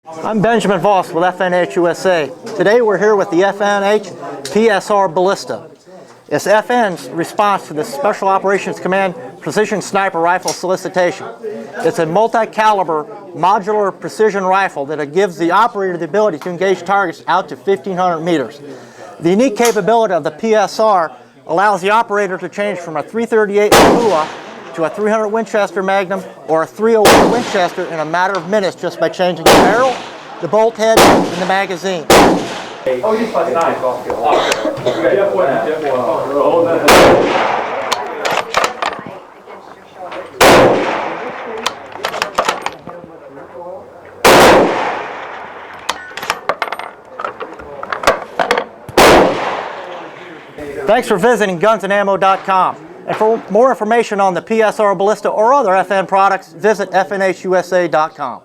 I'm Benjamin Voss with FNH USA. Today we're here with the FNH PSR Ballista. It's FN's response to the Special Operations Command Precision Sniper Rifle solicitation. It's a multi-caliber modular precision rifle that gives the operator the ability to engage targets out to 1,500 meters. The unique capability of the PSR allows the operator to change from a .338 Akua to a .300 Winchester Magnum or a .301 Winchester in a matter of minutes just by changing the barrel, the bolt head, and the magazine. Thanks for visiting gunsandammo.com. And for more information on the PSR Ballista or other FN products, visit FNHUSA.com.